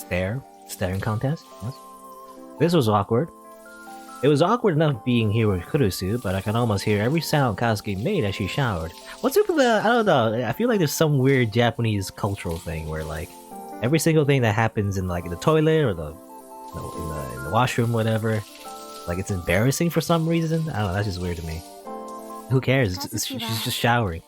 staring contest. Yes. This was awkward. It was awkward enough being here with Kurusu, but I can almost hear every sound Kazuki made as she showered. What's up with the... I don't know, I feel like there's some weird Japanese cultural thing where, like, every single thing that happens in, like, the toilet or in the washroom, whatever, like, it's embarrassing for some reason. I don't know, that's just weird to me. Who cares? She's just showering.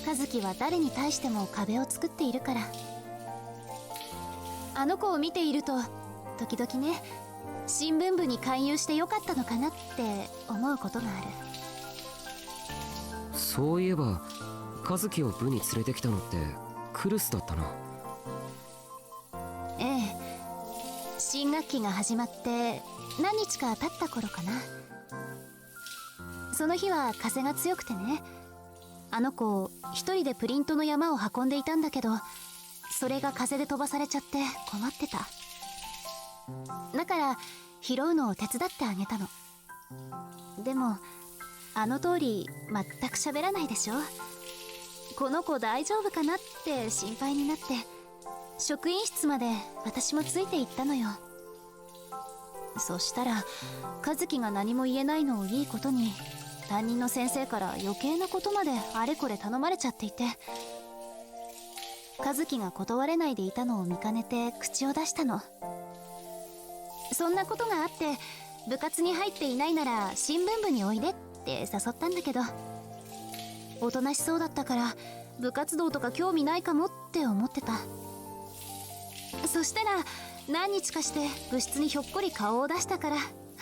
Kazuki は誰に対しても壁を作っているから。あの子を見ていると時々ね、新聞部に勧誘してよかったのかなって思うことがある。そういえば和樹を部に連れてきたのってクルスだったな。ええ、新学期が始まって何日か経った頃かな。その日は風が強くてね、あの子一人でプリントの山を運んでいたんだけど、それが風で飛ばされちゃって困ってた。だから拾うのを手伝ってあげたの。でもあの通り全く喋らないでしょ。この子大丈夫かなって心配になって、職員室まで私もついて行ったのよ。そしたら和樹が何も言えないのをいいことに、担任の先生から余計なことまであれこれ頼まれちゃっていて、和樹が断れないでいたのを見かねて口を出したの。そんなことがあって部活に入っていないなら新聞部においでって誘ったんだけど、おとなしそうだったから部活動とか興味ないかもって思ってた。そしたら何日かして部室にひょっこり顔を出したから、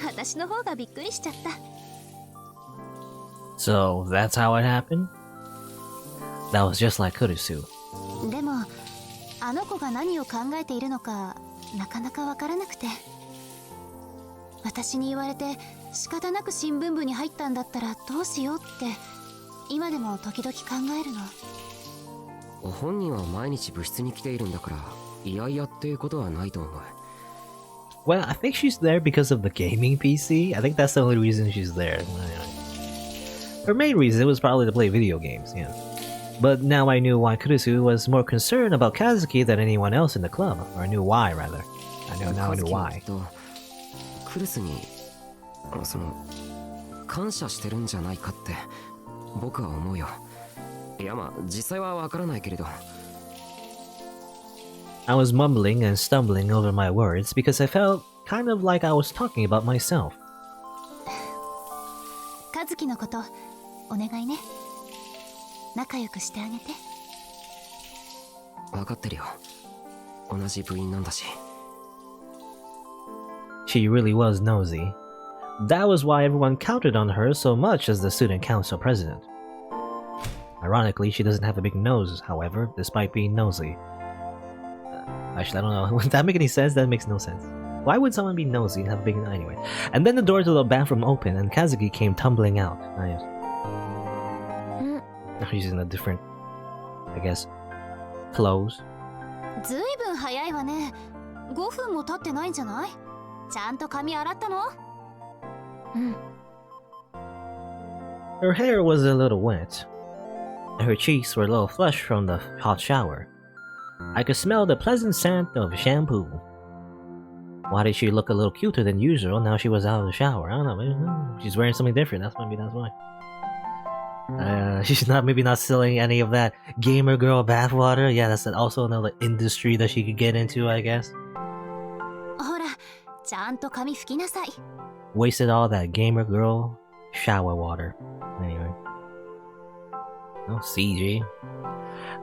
私の方がびっくりしちゃった。So that's how it happened? That was just like Kurusu. でもあの子が何を考えているのかなかなかわからなくて、私に言われて仕方なく新聞部に入ったんだったらどうしようって今でも時々考えるの。本人は毎日部室に来ているんだから、いやいやっていうことはないと思う。Well, I think she's there because of the gaming PC. I think that's the only reason she's there. Her main reason was probably to play video games, yeah. But now I knew why Kurusu was more concerned about Kazuki than anyone else in the club. Or I knew why, rather. Now I knew why. クルスに感謝してるんじゃないかって僕は思うよ。いや、まあ実際はわからないけれど。I was mumbling and stumbling over my words because I felt kind of like I was talking about myself. 和樹のことお願いね。仲良くしてあげて。分かってるよ。同じ部員なんだし。She really was nosy. That was why everyone counted on her so much as the student council president. Ironically, she doesn't have a big nose, however, despite being nosy. Actually, I don't know. Would that make any sense? That makes no sense. Why would someone be nosy and have a big nose anyway? And then the door to the bathroom opened and Kazuki came tumbling out. Nice. Now she's in a different, I guess, clothes. ずいぶん早いわね。5分も経ってないんじゃない？ちゃんと髪洗ったの？うん。Her hair was a little wet, and her cheeks were a little flushed from the hot shower. I could smell the pleasant scent of shampoo. Why did she look a little cuter than usual now she was out of the shower? I don't know, maybe she's wearing something different, that's why. She's maybe not selling any of that gamer girl bathwater. Yeah, that's also another industry that she could get into, I guess. ほら、ちゃんと髪拭きなさい。 Wasted all that gamer girl shower water. Anyway. Oh, CG.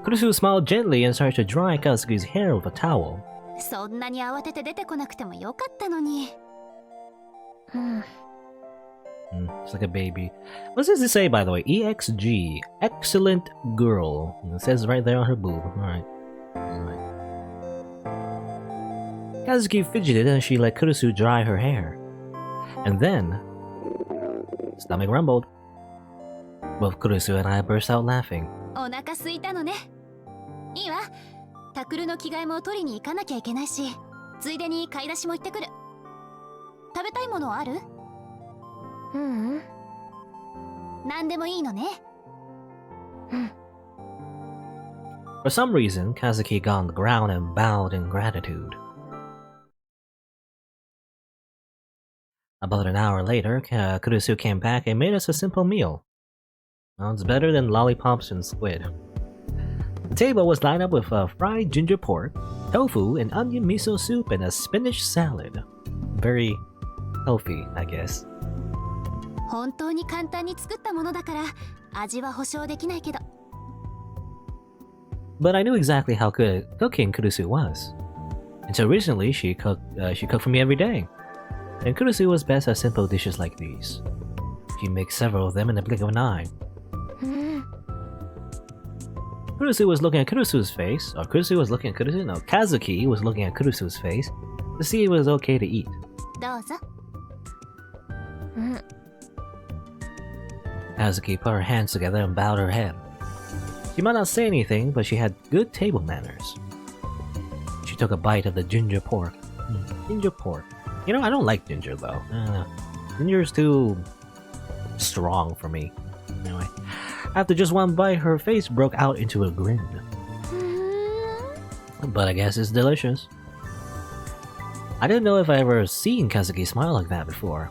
Kurusu smiled gently and started to dry Kazuki's hair with a towel. そんなに慌てて出てこなくてもよかったのに。It's like a baby. What does it say, by the way? EXG. Excellent girl. It says right there on her boob. Alright. Kazuki fidgeted and she let Kurusu dry her hair. And then... stomach rumbled. Both Kurusu and I burst out laughing. お腹空いたのね。いいわ。タクルの着替えも取りに行かなきゃいけないし、ついでに買い出しも行ってくる。食べたいものある？何でもいいのね。For some reason, Kazuki got on the ground and bowed in gratitude. About an hour later, Kurusu came back and made us a simple meal. Well, it's better than lollipops and squid. The table was lined up with fried ginger pork, tofu, and onion miso soup, and a spinach salad. Very healthy, I guess. 本当に簡単に作ったものだから味は保証できないけど。But I knew exactly how good at cooking Kurusu was. Until recently, she cooked for me every day. And Kurusu was best at simple dishes like these. She makes several of them in the blink of an eye. Kurusu was looking at Kurusu's face, or Kurusu was looking at Kurusu? No, Kazuki was looking at Kurusu's face to see if it was okay to eat. どうぞ。Kazuki put her hands together and bowed her head. She might not say anything, but she had good table manners. She took a bite of the ginger pork. Ginger pork. You know, I don't like ginger though. Ginger is too strong for me. Anyway, after just one bite, her face broke out into a grin. But I guess it's delicious. I didn't know if I ever seen Kazuki smile like that before.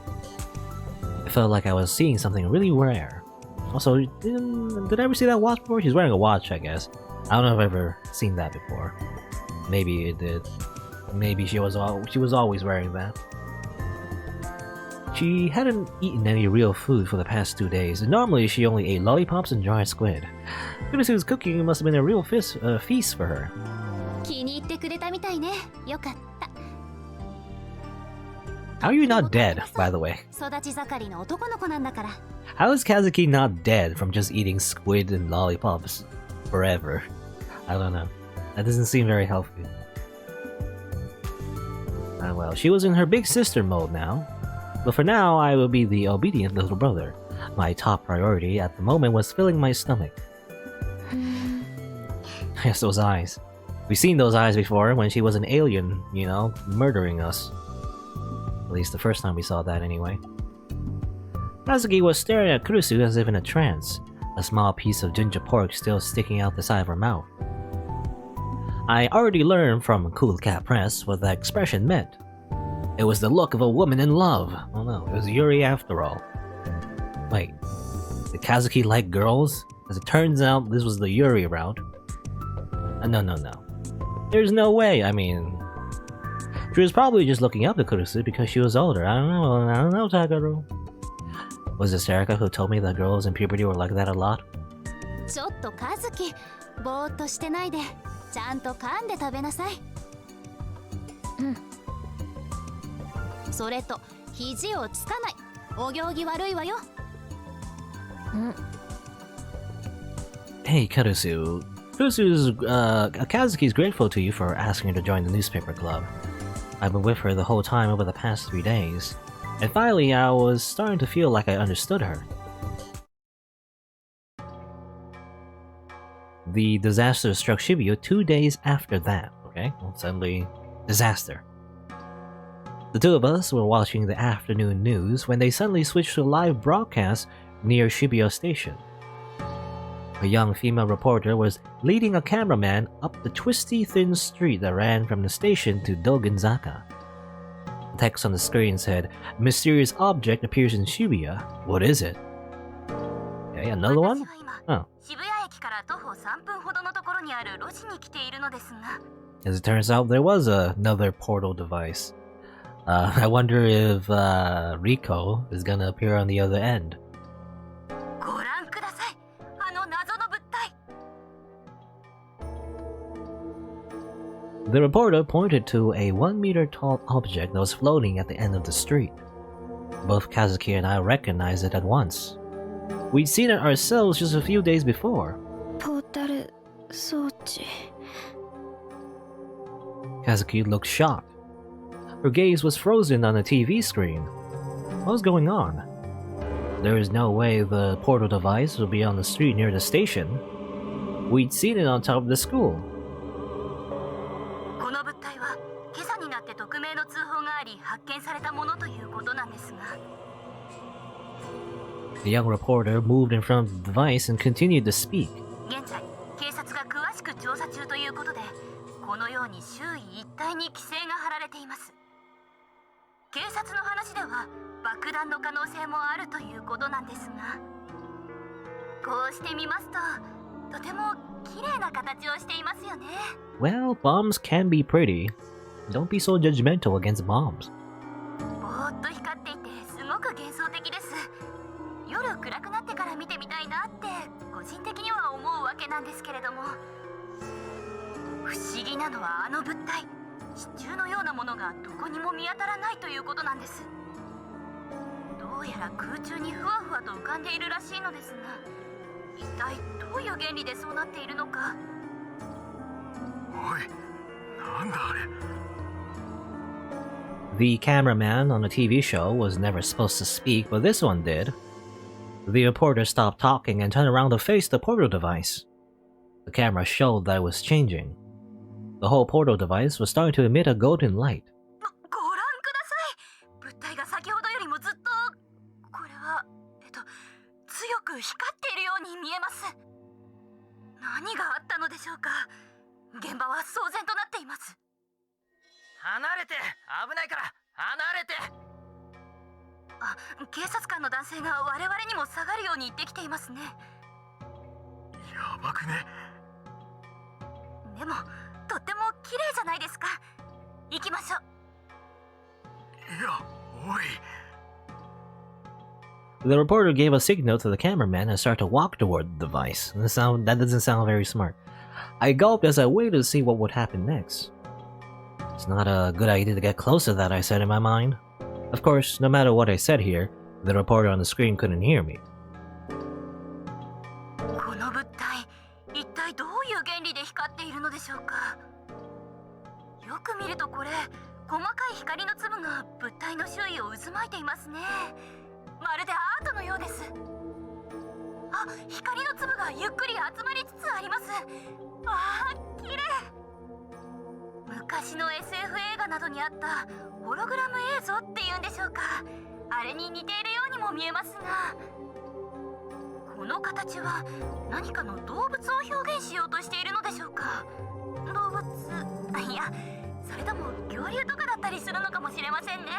It felt like I was seeing something really rare. Also, did I ever see that watch before? She's wearing a watch, I guess. I don't know if I've ever seen that before. Maybe it did. Maybe she was always wearing that. She hadn't eaten any real food for the past 2 days, and normally she only ate lollipops and dried squid. Kurusu's cooking must have been a real feast for her. 気に入ってくれたみたいね。よかった。 How are you not dead, by the way? 育ち盛りの男の子なんだから。 How is Kazuki not dead from just eating squid and lollipops forever? I don't know. That doesn't seem very healthy. Well, she was in her big sister mode now. But for now, I will be the obedient little brother. My top priority at the moment was filling my stomach. Yes, those eyes. We've seen those eyes before when she was an alien, you know, murdering us. At least the first time we saw that anyway. Kazuki was staring at Kurusu as if in a trance, a small piece of ginger pork still sticking out the side of her mouth. I already learned from Cool Cat Press what that expression meant. It was the look of a woman in love. Oh no, it was Yuri after all. Wait, did Kazuki like girls? As it turns out, this was the Yuri route. No. There's no way, I mean... She was probably just looking up to Kurusu because she was older. I don't know, Takaru. Was it Sarika who told me that girls in puberty were like that a lot? ちょっとカズキ、ぼーっとしてないで、ちゃんと噛んで食べなさい。それと肘をつかない。お行儀悪いわよ。Hey, Kurusu. Kazuki's grateful to you for asking her to join the newspaper club. I've been with her the whole time over the past 3 days. And finally, I was starting to feel like I understood her. The disaster struck Shibuya 2 days after that, okay? Well, suddenly, disaster. The two of us were watching the afternoon news when they suddenly switched to a live broadcast near Shibuya Station. A young female reporter was leading a cameraman up the twisty, thin street that ran from the station to Dogenzaka. The text on the screen said, "Mysterious object appears in Shibuya. What is it?" Okay, another one? Oh. As it turns out, there was another portal device. I wonder if Rico is gonna appear on the other end. The reporter pointed to a 1-meter-tall object that was floating at the end of the street. Both Kazuki and I recognized it at once. We'd seen it ourselves just a few days before. Kazuki looked shocked. Her gaze was frozen on the TV screen. What was going on? There is no way the portal device would be on the street near the station. We'd seen it on top of the school. The young reporter moved in front of the device and continued to speak. 現在警察が詳しく調査中ということで、このように周囲一帯に規制が張られています。警察の話では爆弾の可能性もあるということなんですが、こうしてみますととても綺麗な形をしていますよね。 Well, bombs can be pretty. Don't be so judgmental against bombs. ぼーっと光っていてすごく幻想的です。夜暗くなってから見てみたいなって個人的には思うわけなんですけれども、不思議なのはあの物体、支柱のようなものがどこにも見当たらないということなんです。どうやら空中にふわふわと浮かんでいるらしいのですが、一体どういう原理でそうなっているのか。おい、なんだあれ。 The cameraman on the TV show was never supposed to speak, but this one did. The reporter stopped talking and turned around to face the portal device. The camera showed that it was changing. The whole portal device was starting to emit a golden light. ご覧ください。物体が先ほどよりもずっと、これは強く光っているように見えます。何があったのでしょうか。現場は騒然となっています。離れて、危ないから離れて。あ、警察官の男性が我々にも下がるように言ってきていますね。やばくね。でもとっても綺麗じゃないですか。行きましょう。いや、おい。 The reporter gave a signal to the cameraman and started to walk toward the device. That doesn't sound very smart. I gulped as I waited to see what would happen next. It's not a good idea to get close to that, I said in my mind. Of course, no matter what I said here, the reporter on the screen couldn't hear me. この物体、一体どういう原理で光っているのでしょうか。よく見るとこれ、細かい光の粒が物体の周囲を渦巻いていますね。まるでアートのようです。あ、光の粒がゆっくり集まりつつあります。あー、綺麗。昔の SF 映画などにあったホログラム映像っていうんでしょうか。あれに似ているようにも見えますが、この形は何かの動物を表現しようとしているのでしょうか。動物、いや、それとも恐竜とかだったりするのかもしれませんね。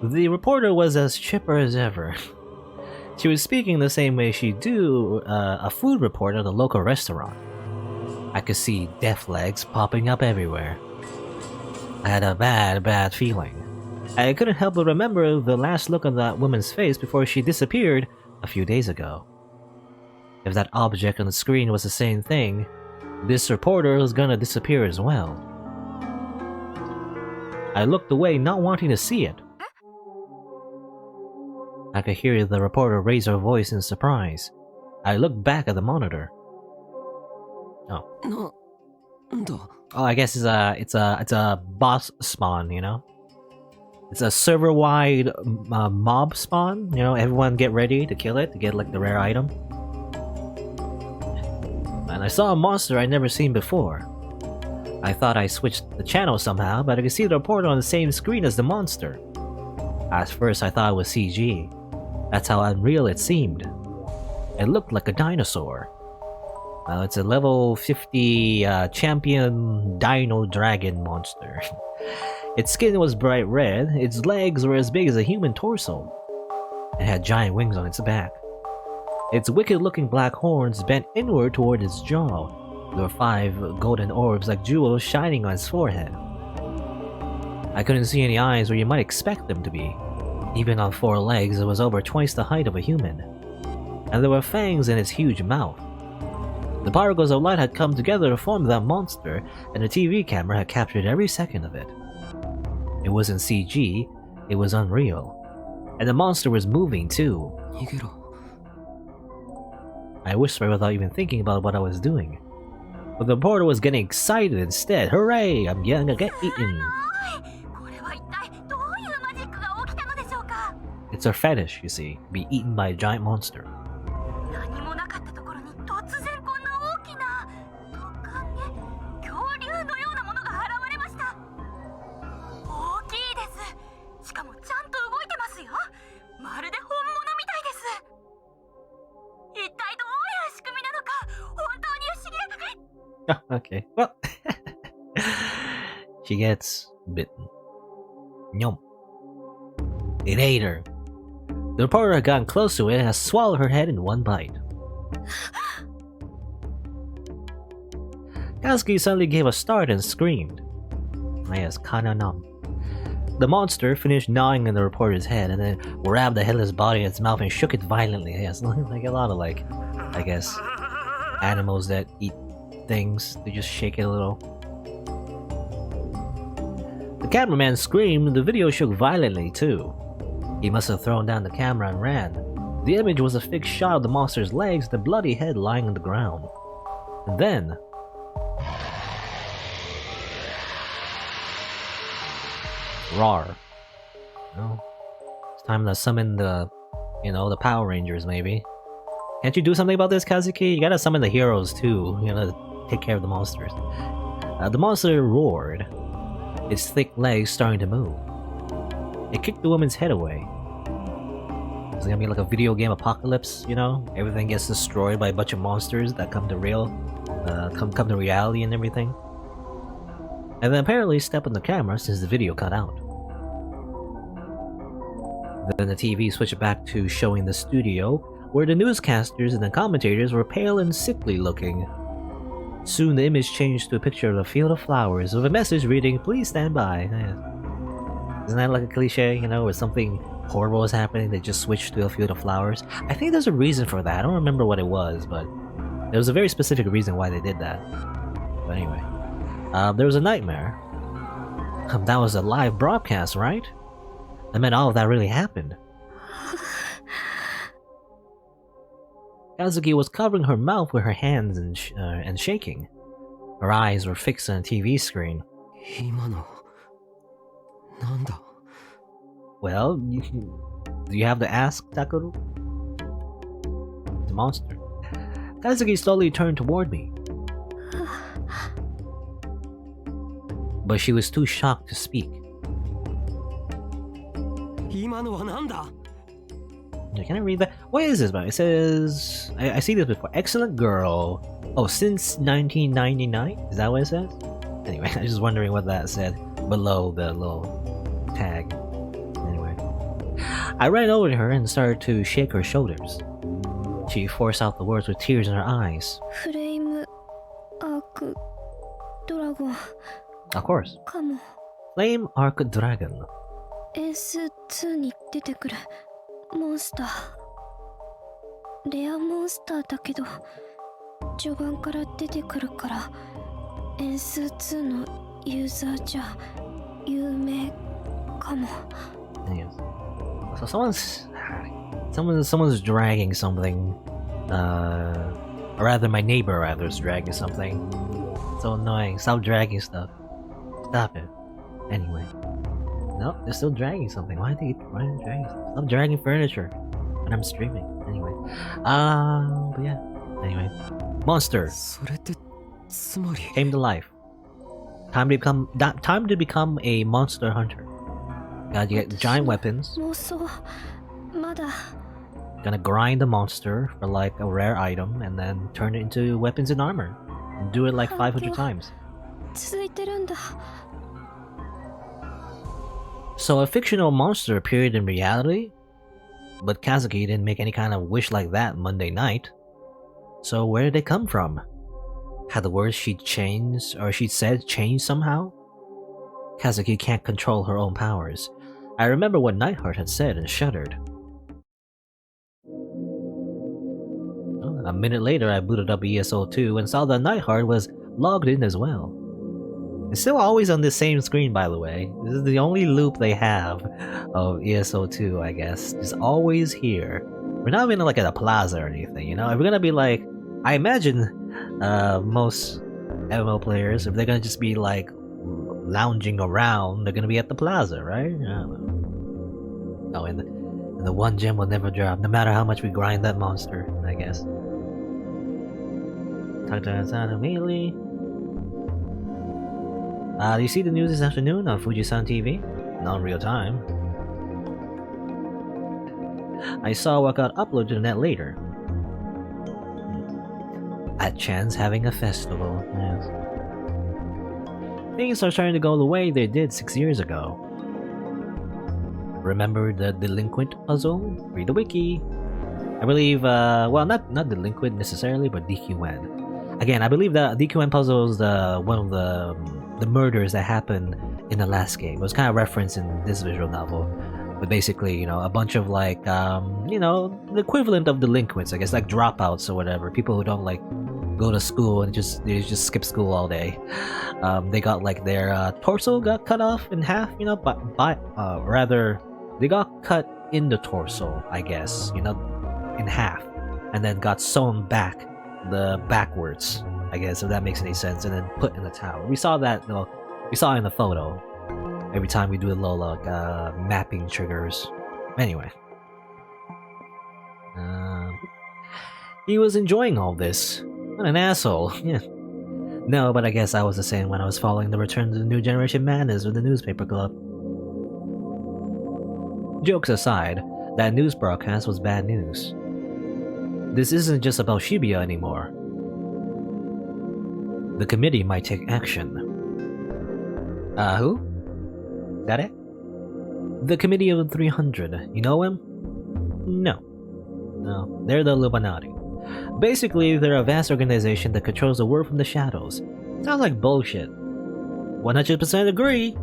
The reporter was as chipper as ever. She was speaking the same way she'd do a food report at a local restaurant. I could see death legs popping up everywhere. I had a bad feeling. I couldn't help but remember the last look on that woman's face before she disappeared a few days ago. If that object on the screen was the same thing, this reporter was gonna disappear as well. I looked away, not wanting to see it. I could hear the reporter raise her voice in surprise. I looked back at the monitor. Oh, I guess it's a boss spawn, you know? It's a server-wide mob spawn, you know, everyone get ready to kill it to get like the rare item. And I saw a monster I'd never seen before. I thought I switched the channel somehow, but I could see the reporter on the same screen as the monster. At first I thought it was CG. That's how unreal it seemed. It looked like a dinosaur. It's a level 50 champion dino dragon monster. Its skin was bright red, its legs were as big as a human torso. It had giant wings on its back. Its wicked-looking black horns bent inward toward its jaw. There were 5 golden orbs like jewels shining on its forehead. I couldn't see any eyes where you might expect them to be. Even on 4 legs, it was over twice the height of a human. And there were fangs in its huge mouth. The particles of light had come together to form that monster, and the TV camera had captured every second of it. It wasn't CG, it was unreal. And the monster was moving too. I whispered without even thinking about what I was doing. But the reporter was getting excited instead. Hooray! I'm gonna get eaten! It's her fetish, you see, be eaten by a giant monster. Okay, well. She gets bitten. Yum. It ate her. The reporter had gotten close to it and has swallowed her head in one bite. Kazuki suddenly gave a start and screamed. Yes, kananam. The monster finished gnawing in the reporter's head and then grabbed the headless body in its mouth and shook it violently. Yes, like a lot of I guess, animals that eat things. They just shake it a little. The cameraman screamed. The video shook violently too. He must have thrown down the camera and ran. The image was a fixed shot of the monster's legs, the bloody head lying on the ground. And then... Rawr. Well, it's time to summon the, the Power Rangers, maybe. Can't you do something about this, Kazuki? You gotta summon the heroes, too. You know, take care of the monsters. The monster roared, its thick legs starting to move. It kicked the woman's head away. It's gonna be like a video game apocalypse, Everything gets destroyed by a bunch of monsters that come to come to reality and everything. And then apparently step on the camera since the video cut out. Then the TV switched back to showing the studio, where the newscasters and the commentators were pale and sickly looking. Soon the image changed to a picture of a field of flowers with a message reading, "Please stand by." Isn't that like a cliche, where something horrible is happening, they just switched to a field of flowers? I think there's a reason for that. I don't remember what it was, but there was a very specific reason why they did that. But anyway, there was a nightmare. That was a live broadcast, right? I meant all of that really happened. Kazuki was covering her mouth with her hands and shaking. Her eyes were fixed on a TV screen. Well, do you have to ask, Takeru? The monster. Kazuki slowly turned toward me. But she was too shocked to speak. Can I read that? What is this about? It says... I see this before. Excellent girl. Oh, since 1999? Is that what it says? Anyway, I was just wondering what that said below the little tag. Anyway. I ran over to her and started to shake her shoulders. She forced out the words with tears in her eyes. Of course. Flame Arc Dragon. S2 に出てくるモンスター。レアモンスターだけど、序盤から出てくるから、S2 のユーザーじゃ有名かも。So someone's dragging something. Or rather, my neighbor is dragging something. So annoying. Stop dragging stuff. Stop it. Anyway. Nope, they're still dragging something. Why are they dragging stuff? Stop dragging furniture when I'm streaming. Anyway. But yeah. Anyway. Monster. Came to life. Time to become a monster hunter. Gotta get giant weapons. Gonna grind the monster for like a rare item and then turn it into weapons and armor. And do it like 500 times. So a fictional monster appeared in reality? But Kazuki didn't make any kind of wish like that Monday night. So where did they come from? Had the words she'd said changed somehow? Kazuki can't control her own powers. I remember what Nightheart had said and shuddered. A minute later, I booted up ESO2 and saw that Nightheart was logged in as well. It's still always on the same screen, by the way. This is the only loop they have of ESO2, I guess. It's always here. We're not even like at a plaza or anything, If we're gonna be like... I imagine most MMO players, if they're gonna just be like lounging around, they're gonna be at the plaza, right? I don't know. Oh, and the one gem will never drop, no matter how much we grind that monster, I guess. Talk to us out immediately. Do you see the news this afternoon on Fujisan TV? Not in real time. I saw what got uploaded to the net later. At chance having a festival. Yes. Things are starting to go the way they did 6 years ago. Remember the delinquent puzzle? Read the wiki. I believe, well, not delinquent necessarily, but DQN. Again, I believe the DQN puzzle is one of the murders that happened in the last game. It was kind of referenced in this visual novel. But basically, you know, a bunch of like, you know, the equivalent of delinquents, I guess, like dropouts or whatever. People who don't like go to school and they just skip school all day. They got like their torso got cut off in half, you know, but rather they got cut in the torso, I guess, you know, in half, and then got sewn back backwards, I guess, if that makes any sense, and then put in the tower. We saw that, you know, we saw it in the photo. Every time we do a little like mapping triggers. Anyway, he was enjoying all this. What an asshole. Yeah. No, but I guess I was the same when I was following the Return to the New Generation madness with the newspaper club. Jokes aside, that news broadcast was bad news. This isn't just about Shibuya anymore. The committee might take action. Who? That it? The Committee of the 300. You know him? No. No, they're the Illuminati. Basically, they're a vast organization that controls the world from the shadows. Sounds like bullshit. 100% agree.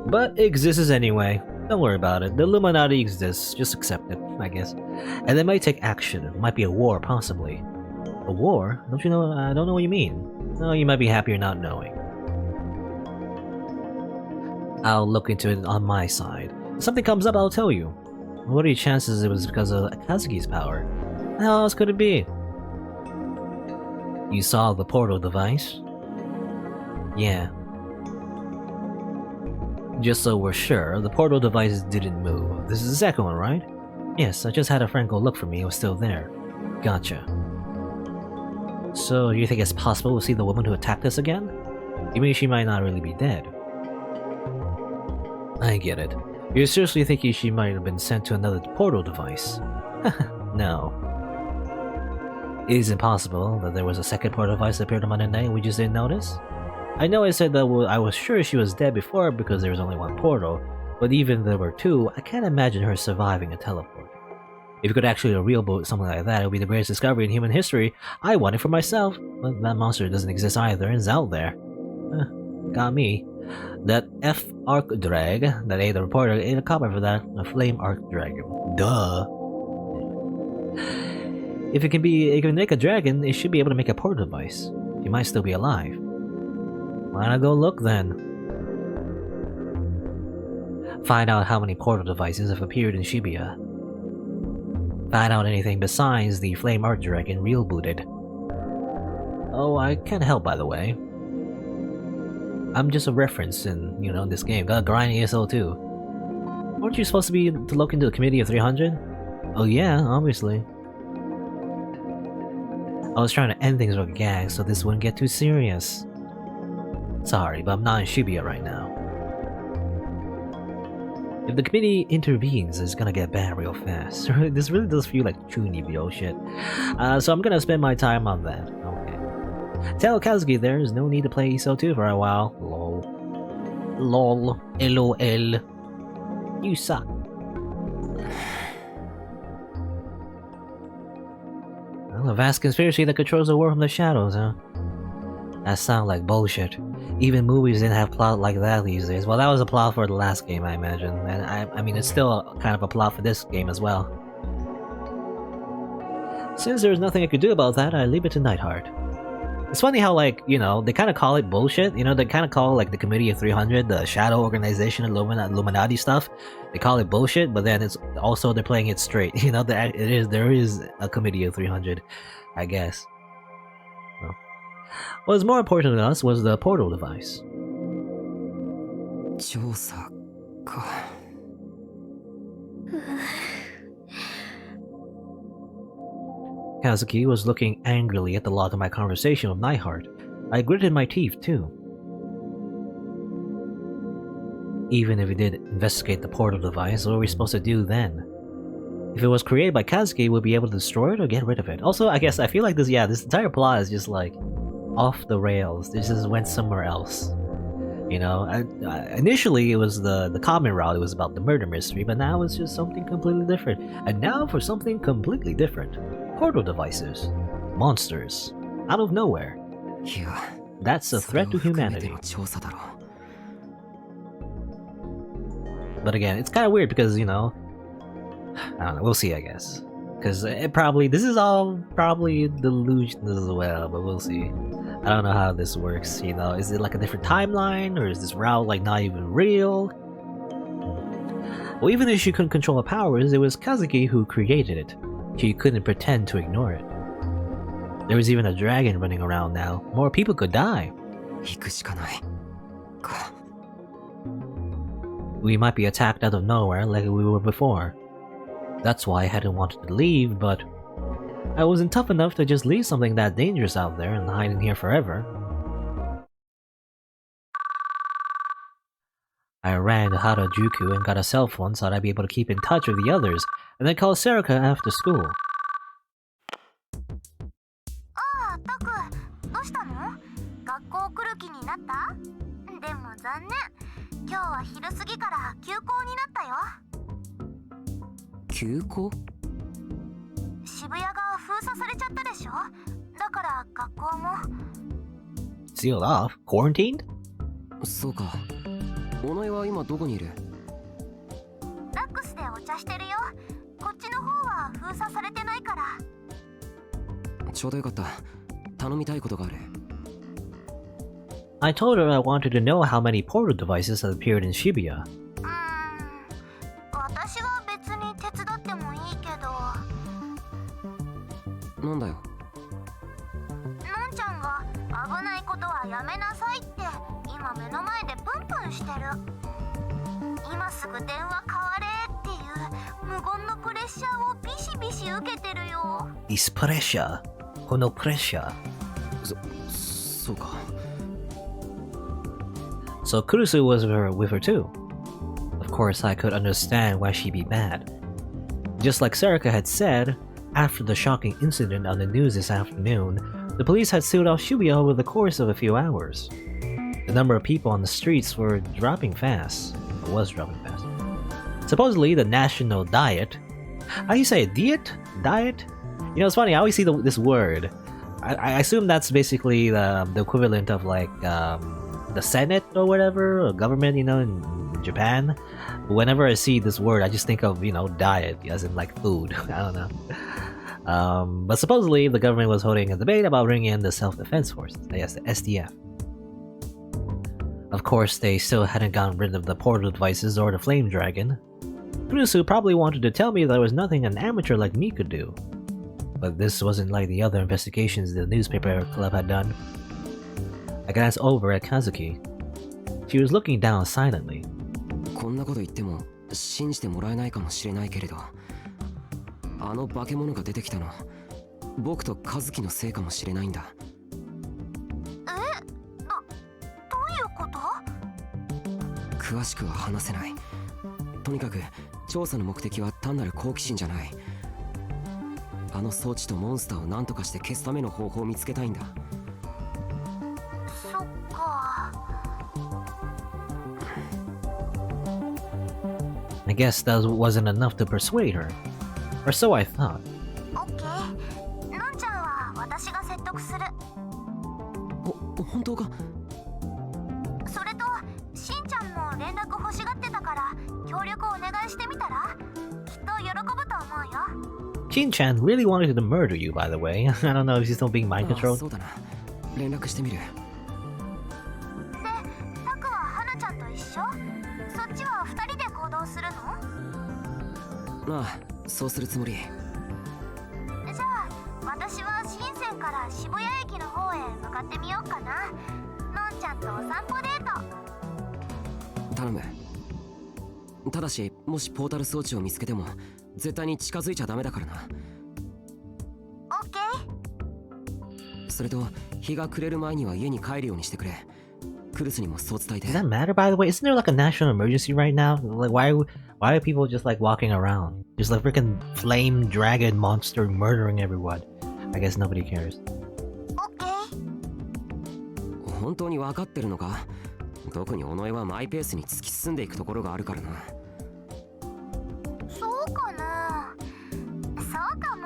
But it exists anyway. Don't worry about it. The Illuminati exists. Just accept it, I guess. And they might take action. It might be a war, possibly. A war? Don't you know? I don't know what you mean. No, you might be happier not knowing. I'll look into it on my side. If something comes up, I'll tell you. What are the chances it was because of Kazuki's power? How else could it be? You saw the portal device? Yeah. Just so we're sure, the portal device didn't move. This is the second one, right? Yes, I just had a friend go look for me. It was still there. Gotcha. So, you think it's possible we'll see the woman who attacked us again? You mean she might not really be dead? I get it. You seriously think she might have been sent to another portal device? No. It isn't possible that there was a second portal device that appeared on Monday night and we just didn't notice? I know I said that I was sure she was dead before because there was only one portal, but even if there were two, I can't imagine her surviving a teleport. If you could actually real-boot something like that, it would be the greatest discovery in human history. I want it for myself, but that monster doesn't exist either and it's out there. Got me. That F arc drag that ate the reporter ate a copy for that, a flame arc dragon. Duh. If it can make a dragon, it should be able to make a portal device. He might still be alive. Why not go look then? Find out how many portal devices have appeared in Shibuya. Find out anything besides the flame arc dragon real booted. Oh, I can't help, by the way. I'm just a reference in, you know, this game. Gotta grind ESO too. Weren't you supposed to look into the Committee of 300? Oh yeah, obviously. I was trying to end things with a gag so this wouldn't get too serious. Sorry, but I'm not in Shibuya right now. If the committee intervenes, it's gonna get bad real fast. This really does feel like true Nibio shit. So I'm gonna spend my time on that. Okay. Tell Kazuki there's no need to play ESO 2 for a while. Lol. LOL. LOL. You suck. Well, a vast conspiracy that controls the world from the shadows, huh? That sounds like bullshit. Even movies didn't have plot like that these days. Well, that was a plot for the last game, I imagine. And I mean, it's still kind of a plot for this game as well. Since there's nothing I could do about that, I leave it to Nightheart. It's funny how, like, you know, they kind of call it bullshit. You know, they kind of call, like, the Committee of 300, the Shadow Organization, Illuminati stuff. They call it bullshit, but then it's also they're playing it straight. You know, there is a Committee of 300, I guess. Well, what was more important to us was the portal device. 調査か。 Kazuki was looking angrily at the log of my conversation with Nightheart. I gritted my teeth, too. Even if we did investigate the portal device, what were we supposed to do then? If it was created by Kazuki, we'll be able to destroy it or get rid of it. Also, I guess I feel like this entire plot is just like off the rails. It just went somewhere else. You know, initially it was the common route. It was about the murder mystery, but now it's just something completely different. And now for something completely different: portal devices, monsters, out of nowhere. That's a threat to humanity. But again, it's kind of weird because, you know, I don't know. We'll see, I guess. Because this is all probably delusions as well, but we'll see. I don't know how this works, you know. Is it like a different timeline, or is this route like not even real? Well, even if she couldn't control her powers, it was Kazuki who created it. She couldn't pretend to ignore it. There was even a dragon running around now. More people could die. We might be attacked out of nowhere like we were before. That's why I hadn't wanted to leave, but I wasn't tough enough to just leave something that dangerous out there and hide in here forever. I ran to Harajuku and got a cell phone so that I'd be able to keep in touch with the others, and then called Serika after school. Sealed off? Quarantined? そうか。お前は今どこにいる？ラックスでお茶してるよ。こっちの方は封鎖されてないから。ちょうどよかった。頼みたいことがある。I told her I wanted to know how many portal devices had appeared in Shibuya. 私は別に手伝ってもいいけど。なんだよ。のんちゃんが危ないことはやめなさいって今目の前でプンプンしてる。今すぐ電話代われっていう無言のプレッシャーをビシビシ受けてるよ。This pressure. このプレッシャー。そうか。So Kurusu was with her too. Of course, I could understand why she'd be mad. Just like Serika had said, after the shocking incident on the news this afternoon, the police had sealed off Shibuya over the course of a few hours. The number of people on the streets was dropping fast. Supposedly, the national diet. How do you say it? Diet? You know, it's funny, I always see this word. I assume that's basically the equivalent of like the Senate or whatever, or government, you know, in Japan. But whenever I see this word, I just think of, you know, diet, as in like food. I don't know. But supposedly, the government was holding a debate about bringing in the Self-Defense Forces, yes, the SDF. Of course, they still hadn't gotten rid of the portal devices or the flame dragon. Kurusu probably wanted to tell me there was nothing an amateur like me could do. But this wasn't like the other investigations the newspaper club had done. I glanced over at Kazuki. She was looking down silently. こんなこと言っても信じてもらえないかもしれないけれど、あの化け物が出てきたの、僕と和樹のせいかもしれないんだ。どういうこと？詳しくは話せない。とにかく調査の目的は単なる好奇心じゃない。あの装置とモンスターを何とかして消すための方法を見つけたいんだ。そっか。I guess that wasn't enough to persuade her. Or so I thought. オッケー。のんちゃんは私が説得する。本当か？それと、しんちゃんも連絡欲しがってたから協力お願いしてみたら？きっと喜ぶと思うよ。Shin-chan really wanted to murder you, by the way. I don't know if she's still being mind controlled. そうだな。連絡してみる。で、タクは花ちゃんと一緒？そっちは二人で行動するの？ああ、そうするつもり。じゃあ、私は深センから渋谷駅の方へ向かってみようかな。のんちゃんとお散歩デート。頼む。ただし、もしポータル装置を見つけても絶対に近づいちゃダメだからな。オッケー。それと日が暮れる前には家に帰るようにしてくれ。クルスにもそう伝えて。 Does that matter, by the way? Isn't there like a national emergency right now? Like, why are people just like walking around? There's like freaking flame dragon monster murdering everyone. I guess nobody cares. オッケー。本当に分かってるのか？特に尾上はマイペースに突き進んでいくところがあるからな。そうかな。そうかも。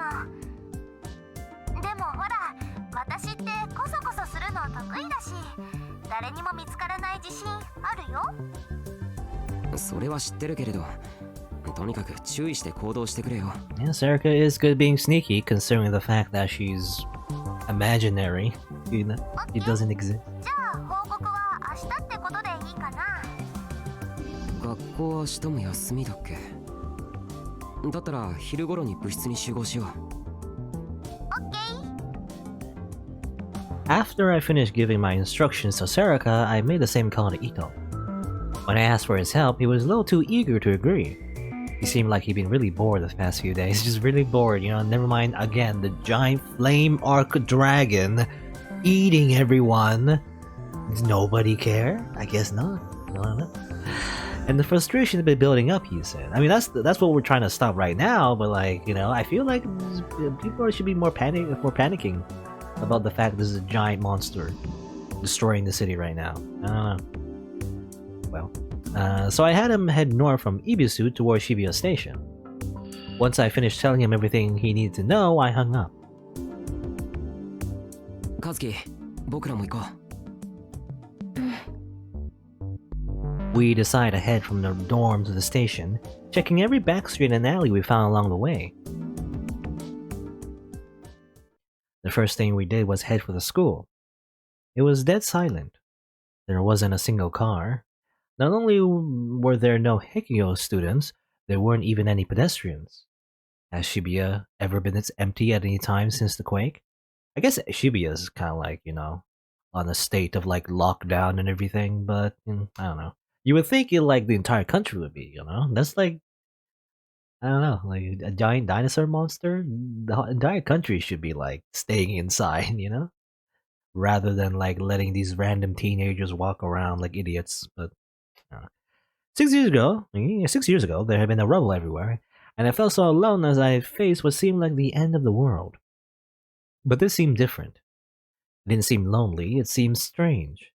でもほら、私ってコソコソするの得意だし、誰にも見つからない自信あるよ。それは知ってるけれど、とにかく注意して行動してくれよ。Yeah, Serica is good being sneaky, considering the fact that she's imaginary. You know, it doesn't exist. じゃあ報告は明日ってことでいいかな。学校は明日も休みだっけ？だったら昼頃に部室に集合しよう。オッケー。 After I finished giving my instructions to Serica, I made the same call to Ito. When I asked for his help, he was a little too eager to agree. He seemed like he'd been really bored the past few days, just really bored, you know, never mind, again, the giant flame arc dragon eating everyone. Does nobody care? I guess not. No. And the frustration had been building up, he said. I mean, that's what we're trying to stop right now, but like, you know, I feel like people should be more panicking about the fact there's a giant monster destroying the city right now. I don't know. Well, so I had him head north from Ibisu towards Shibuya Station. Once I finished telling him everything he needed to know, I hung up. Kazuki, 僕らも行こう。 We decided to head from the dorm to the station, checking every back street and alley we found along the way. The first thing we did was head for the school. It was dead silent. There wasn't a single car. Not only were there no Hikyo students, there weren't even any pedestrians. Has Shibuya ever been this empty at any time since the quake? I guess Shibuya's kind of like, you know, on a state of like lockdown and everything, but I don't know. You would think it like the entire country would be, you know? That's like, I don't know, like a giant dinosaur monster? The entire country should be like staying inside, you know? Rather than like letting these random teenagers walk around like idiots, but 6 years ago, there had been a rubble everywhere, and I felt so alone as I faced what seemed like the end of the world. But this seemed different. It didn't seem lonely, it seemed strange.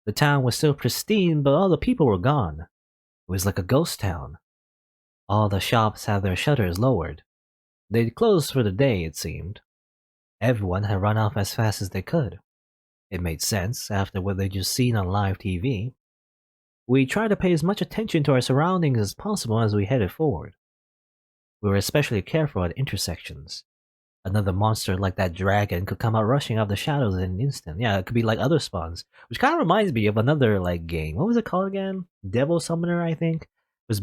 The town was still pristine, but all the people were gone. It was like a ghost town. All the shops had their shutters lowered. They'd closed for the day, it seemed. Everyone had run off as fast as they could. It made sense after what they'd just seen on live TV. We tried to pay as much attention to our surroundings as possible as we headed forward. We were especially careful at intersections. Another monster like that dragon could come out rushing out of the shadows in an instant. Yeah, it could be like other spawns, which kind of reminds me of another like game. What was it called again? Devil Summoner, I think. It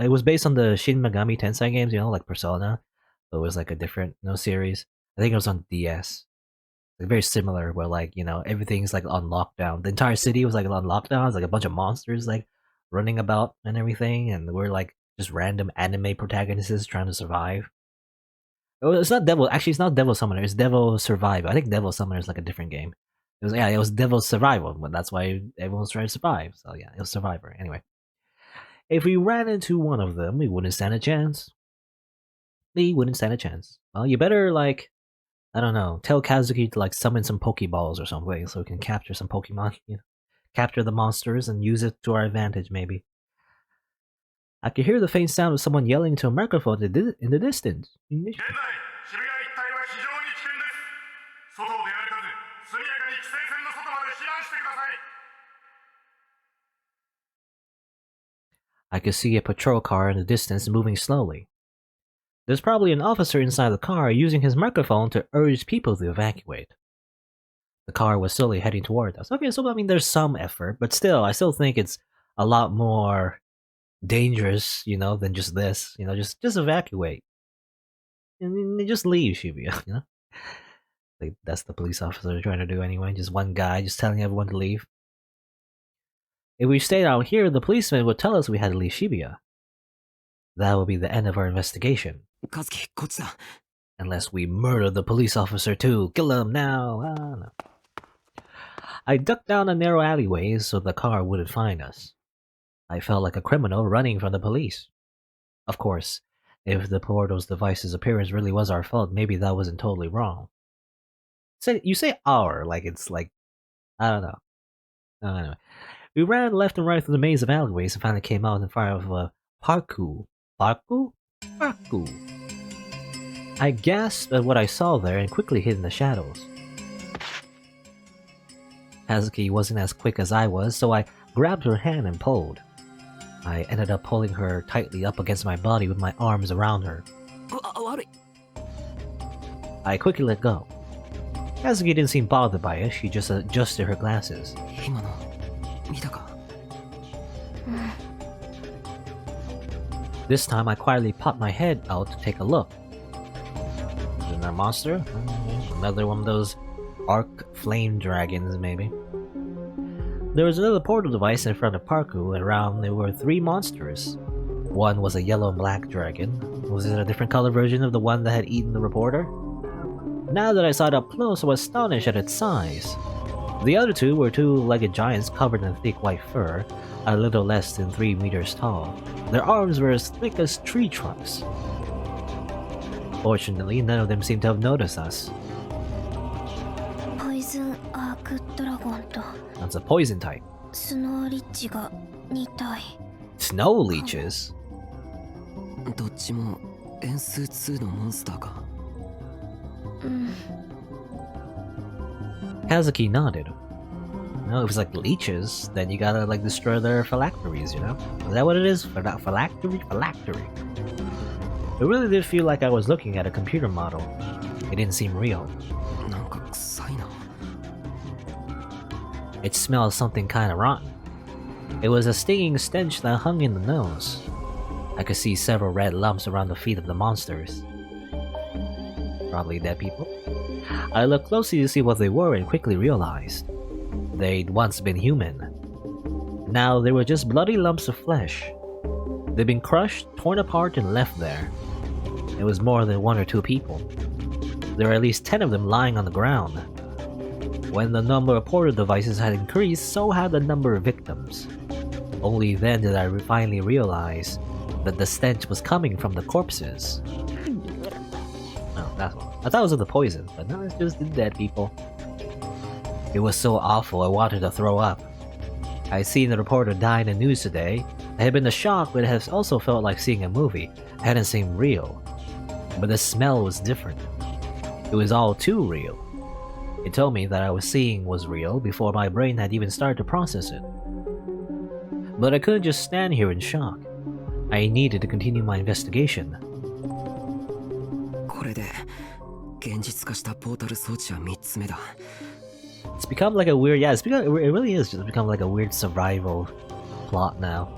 was based on the Shin Megami Tensei games, you know, like Persona. But it was like a different series. I think it was on DS. Like very similar, where like, you know, everything's like on lockdown. The entire city was like on lockdown. It's like a bunch of monsters like running about and everything, and we're like just random anime protagonists trying to survive. Oh, it's not Devil. Actually, it's not Devil Summoner. It's Devil Survival. I think Devil Summoner is like a different game. It was Devil Survival, but that's why everyone's trying to survive. So yeah, it was Survivor. Anyway, if we ran into one of them, we wouldn't stand a chance. Well, you better like, I don't know, tell Kazuki to like summon some Pokeballs or something so we can capture some Pokemon, you know, capture the monsters and use it to our advantage, maybe. I could hear the faint sound of someone yelling into a microphone in the distance. I could see a patrol car in the distance moving slowly. There's probably an officer inside the car using his microphone to urge people to evacuate. The car was slowly heading toward us. Okay, so I mean, there's some effort, but still, I still think it's a lot more dangerous, you know, than just this. You know, just evacuate and just leave Shibuya. You know, like that's the police officer trying to do anyway. Just one guy just telling everyone to leave. If we stayed out here, the policeman would tell us we had to leave Shibuya. That would be the end of our investigation. Kazuki, こっちだ。 Unless we murder the police officer too. Kill him now. No. I ducked down a narrow alleyway so the car wouldn't find us. I felt like a criminal running from the police. Of course, if the portal's device's appearance really was our fault, maybe that wasn't totally wrong. You say our, like it's like, I don't know. Anyway, we ran left and right through the maze of alleyways and finally came out in front of a parkour. Parkour? Parkour. I gasped at what I saw there and quickly hid in the shadows. Kazuki wasn't as quick as I was, so I grabbed her hand and pulled. I ended up pulling her tightly up against my body with my arms around her. I quickly let go. Kazuki didn't seem bothered by it, she just adjusted her glasses. This time I quietly popped my head out to take a look. Isn't there a monster? Another one of those arc flame dragons, maybe. There was another portal device in front of Parku, and around there were 3 monsters. One was a yellow and black dragon. Was it a different color version of the one that had eaten the reporter? Now that I saw it up close, I was astonished at its size. The other 2 were 2-legged giants covered in thick white fur, a little less than 3 meters tall. Their arms were as thick as tree trunks. Fortunately, none of them seemed to have noticed us. Poison Arc Dragon to That's a poison type. Snow Leech ga nitai. Snow leeches? どっちも円数2のモンスターか。Kazuki nodded. No, if it's like leeches, then you gotta like destroy their phylacteries, you know? Is that what it is? Phylactery? Phylactery. It really did feel like I was looking at a computer model. It didn't seem real. なんか臭いな。 It smelled something kinda rotten. It was a stinging stench that hung in the nose. I could see several red lumps around the feet of the monsters. Probably dead people. I looked closely to see what they were and quickly realized. They'd once been human. Now they were just bloody lumps of flesh. They'd been crushed, torn apart, and left there. It was more than 1 or 2 people. There were at least 10 of them lying on the ground. When the number of portal devices had increased, so had the number of victims. Only then did I finally realize that the stench was coming from the corpses. Oh, that's all. I thought it was the poison, but no, it's just the dead people. It was so awful I wanted to throw up. I had seen the reporter die in the news today. It had been a shock, but it has also felt like seeing a movie. It hadn't seemed real. But the smell was different. It was all too real. It told me that I was seeing was real before my brain had even started to process it. But I couldn't just stand here in shock. I needed to continue my investigation. これで現実化したポータル装置は3つ目だ。 It's become like a weird, yeah, it really is just become like a weird survival plot now.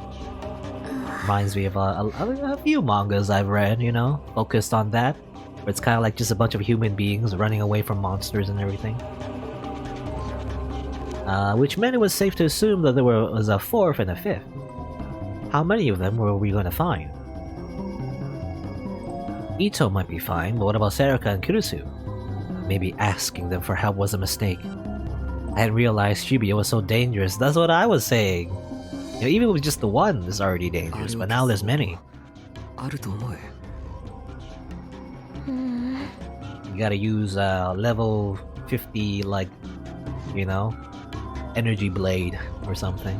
Reminds me of a few mangas I've read, you know, focused on that. Where it's kind of like just a bunch of human beings running away from monsters and everything. Which meant it was safe to assume that there was a 4th and a 5th. How many of them were we going to find? Ito might be fine, but what about Serika and Kurusu? Maybe asking them for help was a mistake. I hadn't realized Shibuya was so dangerous, that's what I was saying. You know, even with just the one is already dangerous, but now there's many. あると思う。 You gotta use level 50, like, you know, energy blade or something.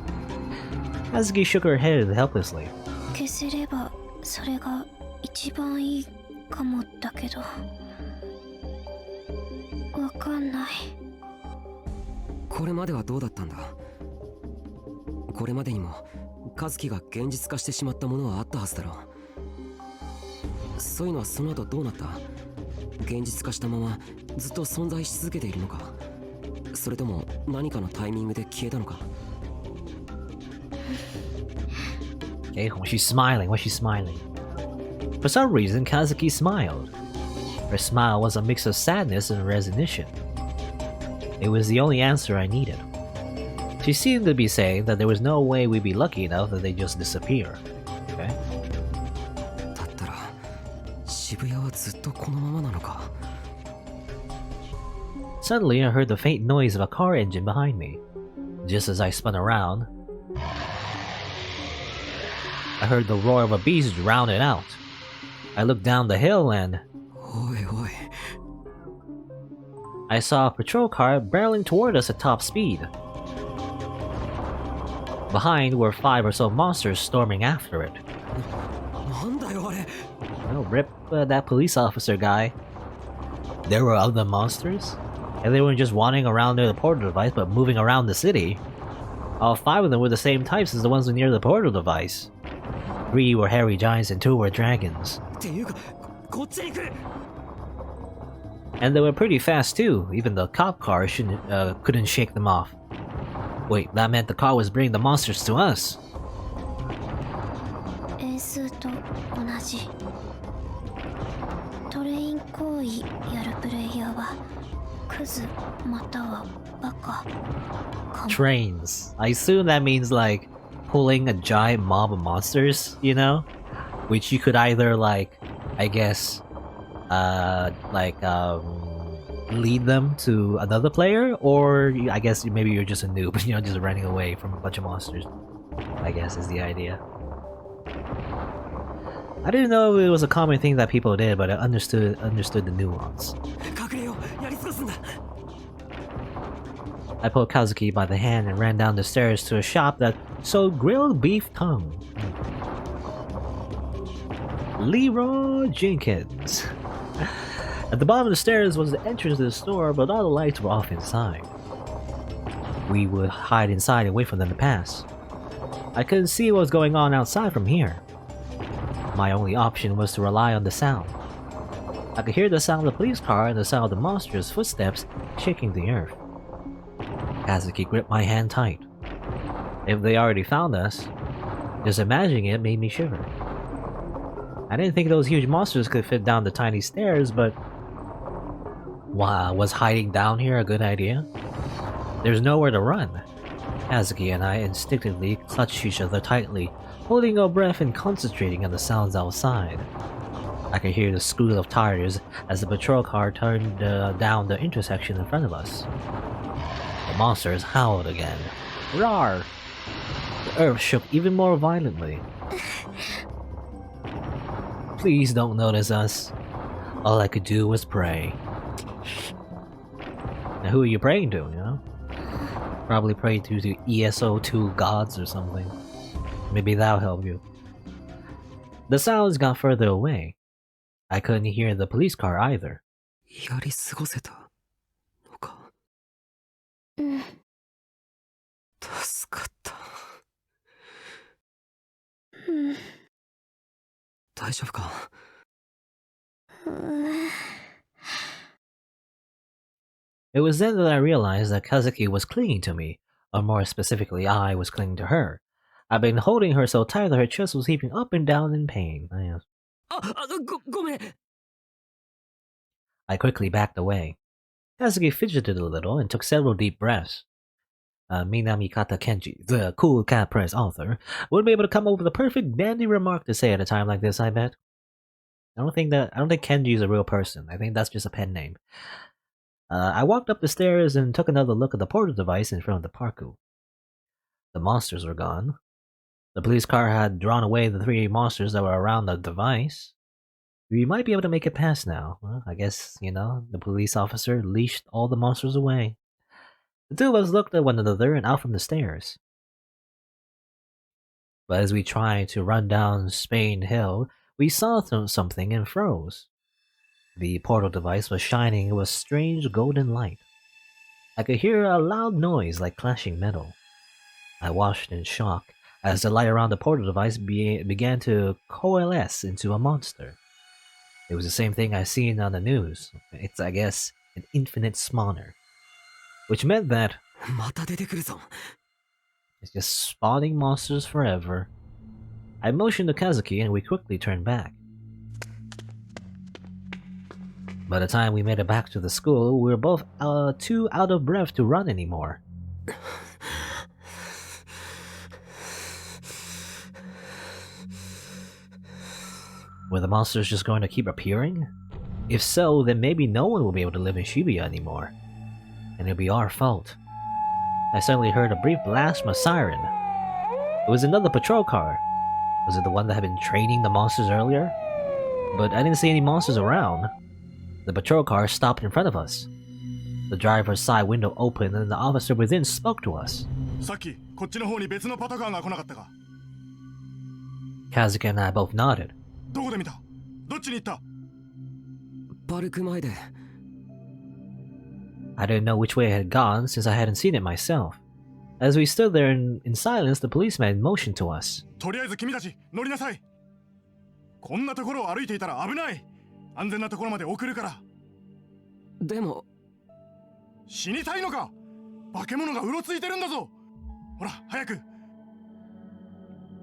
Kazuki shook her head helplessly. 消せればそれが一番いいかもだけど。わかんない。これまではどうだったんだ。これまでにも和樹が現実化してしまったものはあったはずだろう。そういうのはその後どうなった？現実化したままずっと存在し続けているのか、それとも何かのタイミングで消えたのか。Okay, she's smiling. Why's she smiling? For some reason, Kazuki smiled. Her smile was a mix of sadness and resignation. It was the only answer I needed. She seemed to be saying that there was no way we'd be lucky enough that they just disappear. Okay? だったら渋谷はずっとこのままなのか。Suddenly, I heard the faint noise of a car engine behind me. Just as I spun around, I heard the roar of a beast drown it out. I looked down the hill and おいおい I saw a patrol car barreling toward us at top speed. Behind were 5 or so monsters storming after it. なんだよあれ Well, rip that police officer guy. There were other monsters? And they weren't just wandering around near the portal device, but moving around the city. All 5 of them were the same types as the ones near the portal device. 3 were hairy giants and 2 were dragons. っていうかこっちに来る And they were pretty fast too, even the cop car couldn't shake them off. Wait, that meant the car was bringing the monsters to us. 円数と同じトレイン行為やるプレイヤーはクズまたはバカかも Trains. I assume that means like pulling a giant mob of monsters, you know? Which you could either like, I guess, lead them to another player, or I guess maybe you're just a noob, you know, just running away from a bunch of monsters. I guess is the idea. I didn't know it was a common thing that people did, but I understood the nuance. 隠れようやり過ごすんだ I pulled Kazuki by the hand and ran down the stairs to a shop that sold grilled beef tongue. Leroy Jenkins. At the bottom of the stairs was the entrance to the store, but all the lights were off inside. We would hide inside and wait for them to pass. I couldn't see what was going on outside from here. My only option was to rely on the sound. I could hear the sound of the police car and the sound of the monster's footsteps shaking the earth. Kazuki gripped my hand tight. If they already found us, just imagining it made me shiver. I didn't think those huge monsters could fit down the tiny stairs, but... Wow, was hiding down here a good idea? There's nowhere to run. Kazuki and I instinctively clutched each other tightly, holding our breath and concentrating on the sounds outside. I could hear the squeal of tires as the patrol car turned down the intersection in front of us. The monsters howled again. Roar! The earth shook even more violently. Please don't notice us. All I could do was pray. Now who are you praying to, you know? Probably praying to the ESO2 gods or something. Maybe that'll help you. The sounds got further away. I couldn't hear the police car either. やり過ごせたのかうん助かったうん大丈夫か It was then that I realized that Kazuki was clinging to me, or more specifically, I was clinging to her. I'd been holding her so tight that her chest was heaving up and down in pain. ごめん I quickly backed away. Kazuki fidgeted a little and took several deep breaths. Minamikata Kenji, the cool cat press author, would be able to come up with a perfect dandy remark to say at a time like this, I bet. I don't think Kenji is a real person. I think that's just a pen name. I walked up the stairs and took another look at the portal device in front of the parkour. The monsters were gone. The police car had drawn away the 3 monsters that were around the device. We might be able to make it past now. Well, I guess, you know, the police officer leashed all the monsters away. The 2 of us looked at one another and out from the stairs. But as we tried to run down Spain Hill, we saw something and froze. The portal device was shining with strange golden light. I could hear a loud noise like clashing metal. I watched in shock as the light around the portal device began to coalesce into a monster. It was the same thing I seen on the news. It's, I guess, an infinite spawner. Which meant that また出てくるぞ it's just spawning monsters forever. I motioned to Kazuki and we quickly turned back. By the time we made it back to the school, we were both too out of breath to run anymore. Were the monsters just going to keep appearing? If so, then maybe no one will be able to live in Shibuya anymore. and it'd be our fault. I suddenly heard a brief blast from a siren. It was another patrol car. Was it the one that had been training the monsters earlier? But I didn't see any monsters around. The patrol car stopped in front of us. The driver's side window opened and the officer within spoke to us. さっきこっちの方に別のパトカーが来なかったか。 Kazuki and I both nodded. どこで見た？どっちに行った？ パルク前で I didn't know which way it had gone since I hadn't seen it myself. As we stood there in silence, the policeman motioned to us. とりあえず君たち乗りなさい。こんなところを歩いていたら危ない。安全なところまで送るから。でも死にたいのか？化け物がうろついてるんだぞ。ほら早く。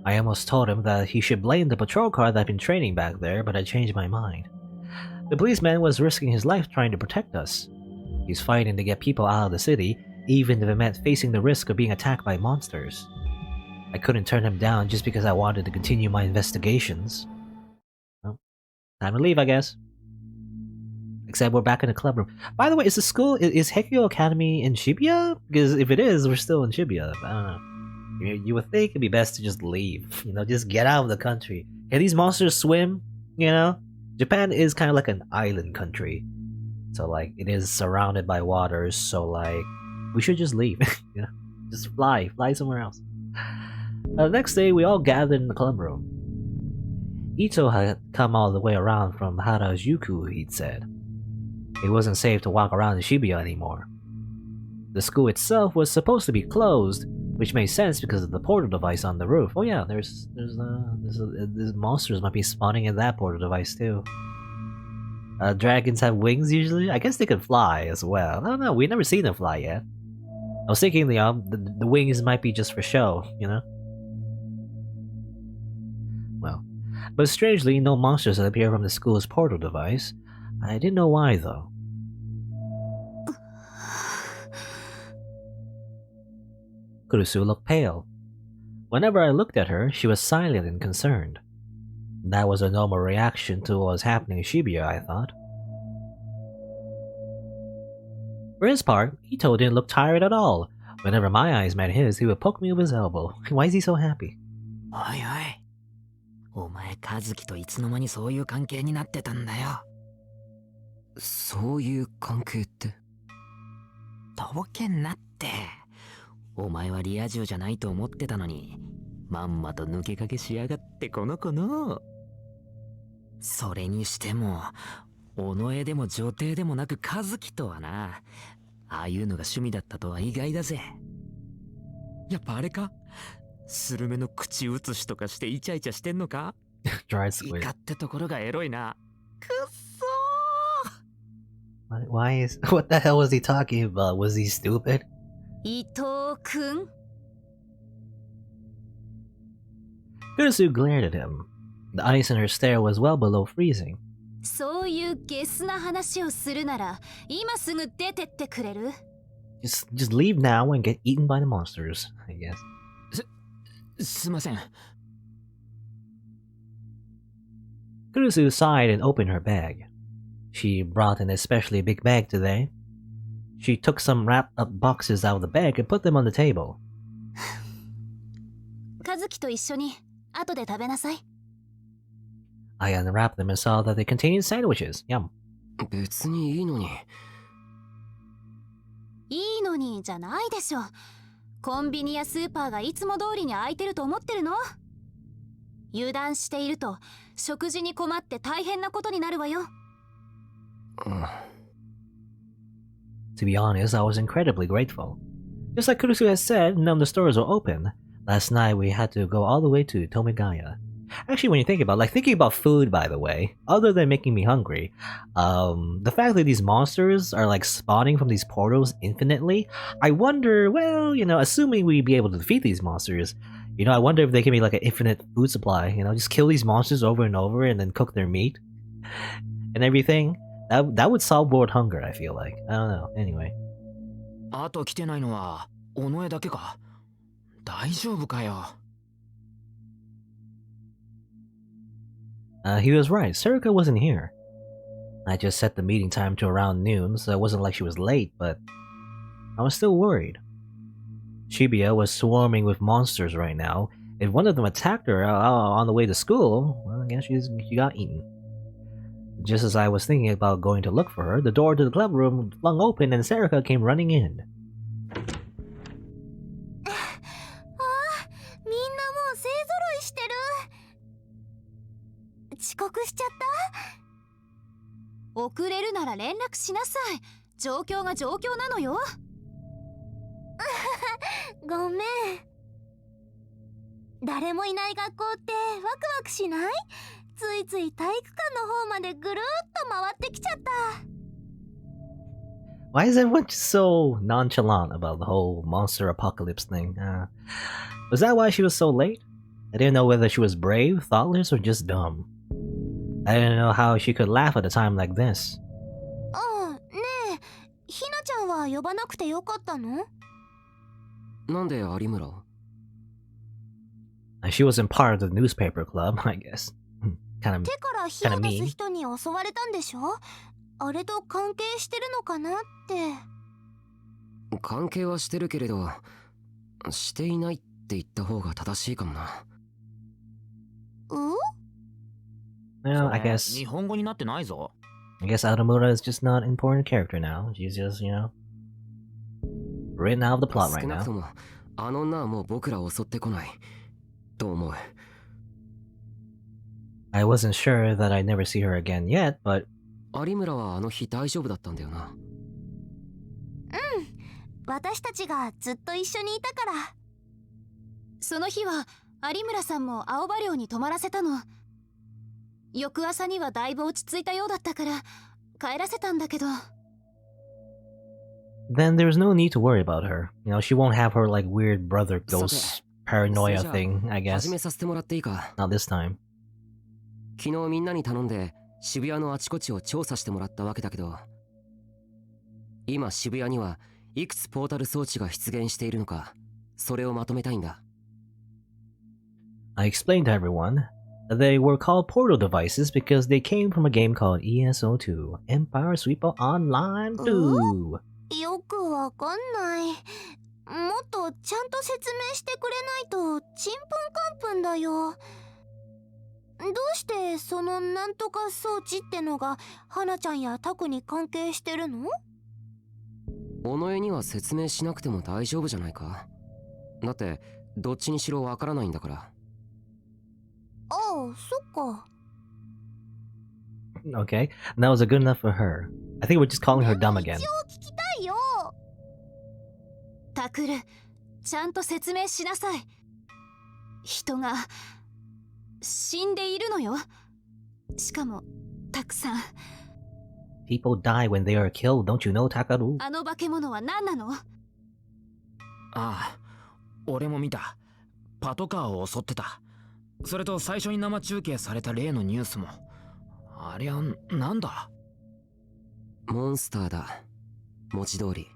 I almost told him that he should blame the patrol car that had been training back there, but I changed my mind. The policeman was risking his life trying to protect us. He's fighting to get people out of the city, even if it meant facing the risk of being attacked by monsters. I couldn't turn him down just because I wanted to continue my investigations. Well, time to leave, I guess. Except we're back in the club room. By the way, is the school, is Heikyo Academy in Shibuya? Because if it is, we're still in Shibuya. I don't know. You would think it'd be best to just leave. You know, just get out of the country. Can these monsters swim? You know? Japan is kind of like an island country. So, like, it is surrounded by waters, so, like, we should just leave. You know? Just fly somewhere else. The next day, we all gathered in the club room. Ito had come all the way around from Harajuku, he'd said. It wasn't safe to walk around in Shibuya anymore. The school itself was supposed to be closed, which made sense because of the portal device on the roof. Oh yeah, there's monsters might be spawning in that portal device too. Dragons have wings usually? I guess they can fly as well. I don't know, we've never seen them fly yet. I was thinking the wings might be just for show, you know? Well, but strangely, no monsters had appeared from the school's portal device. I didn't know why though. Kurusu looked pale. Whenever I looked at her, she was silent and concerned. That was a normal reaction to what was happening in Shibuya, I thought. For his part, Ito didn't look tired at all. Whenever my eyes met his, he would poke me with his elbow. Why is he so happy? おいおい。お前、和樹といつの間にそういう関係になってたんだよ。そういう関係って？とぼけんなって。お前はリア充じゃないと思ってたのに、まんまと抜け駆けしやがってこの子の。それにしても、尾上でも女帝でもなく和樹とはな、ああいうのが趣味だったとは意外だぜ。やっぱあれか？スルメの口移しとかしてイチャイチャしてんのか？ Dry イ squid. カってところがエロいな。くっそー。 Why is... What the hell was he talking about? Was he stupid? 伊藤くん Kurusu glared at him. The ice in her stare was well below freezing. そういうゲスな話をするなら今すぐ出てってくれる？ Just leave now and get eaten by the monsters, I guess. すいません。 Kurusu sighed and opened her bag. She brought an especially big bag today. She took some wrapped-up boxes out of the bag and put them on the table. 和樹と一緒に後で食べなさい。 I unwrapped them and saw that they contained sandwiches. Yum. 別にいいのに。いいのにじゃないでしょ。コンビニやスーパーがいつも通りに開いてると思ってるの？油断していると食事に困って大変なことになるわよ。To be honest, I was incredibly grateful. Just like Kurusu has said, none of the stores were open. Last night we had to go all the way to Tomigaya. Actually, when you think about thinking about food, by the way, other than making me hungry, the fact that these monsters are like spawning from these portals infinitely, I wonder, well, you know, assuming we'd be able to defeat these monsters, you know, I wonder if they can be like an infinite food supply, you know, just kill these monsters over and over and then cook their meat and everything. That would solve world hunger, I feel like. I don't know, anyway. あと来てないのは尾上だけか。大丈夫かよ。He was right, Suruka wasn't here. I just set the meeting time to around noon, so it wasn't like she was late, but I was still worried. Shibuya was swarming with monsters right now. If one of them attacked her on the way to school, well, I guess she got eaten. Just as I was thinking about going to look for her, the door to the club room flung open and Serika came running in. みんなもう勢ぞろいしてる。遅刻しちゃった？遅れるなら連絡しなさい。状況が状況なのよ。ごめん。誰もいない学校ってワクワクしない？ついつい体育館の方までぐるっと回ってきちゃった。Why is everyone so nonchalant about the whole monster apocalypse thing? Was that why she was so late? I didn't know whether she was brave, thoughtless, or just dumb. I didn't know how she could laugh at a time like this. ねえ、ひなちゃんは呼ばなくてよかったの？なんで有村？ She wasn't part of the newspaper club, I guess. Kind 手から火 of を出す mean. 人に襲われたんでしょ？あれと関係してるのかなって。関係はしてるけれど、していないって言った方が正しいかもな。Well, I guess 日本語になってないぞ。I guess Aramura is just not an important character now. She's just, written out of the plot right 少なく now. ともあの女はもう僕らを襲ってこないと思う。I wasn't sure that I'd never see her again yet, but 有村はあの日大丈夫だったんだよな。私たちがずっと一緒にいたから。その日は有村さんも青葉寮に泊まらせたの。翌朝にはだいぶ落ち着いたようだったから帰らせたんだけど。then there's no need to worry about her. She won't have her like weird brother ghost paranoia thing, I guess. 始めさせてもらっていいか。 Not this time. 昨日みんなに頼んで渋谷のあちこちを調査してもらったわけだけど、今渋谷にはいくつポータル装置が出現しているのか、それをまとめたいんだ。I explained to everyone that they were called portal devices because they came from a game called ESO2 Empire Sweeper Online 2. よくわかんない。もっとちゃんと説明してくれないとちんぷんかんぷんだよ。どうしてそのなんとか装置ってのが花ちゃんやタクに関係してるの？尾上には説明しなくても大丈夫じゃないか。だってどっちにしろわからないんだから。ああ、そっか。Okay, and that was good enough for her. I think we're just calling her dumb again. 一応聞きたいよ。タクル、ちゃんと説明しなさい。人が死んでいるのよ。しかもたくさん。People die when they are killed, don't you know, Takaru? あの化け物は何なの？ああ、俺も見た。パトカーを襲ってた。それと最初に生中継された例のニュースも。ありゃ、なんだ？モンスターだ。文字通り。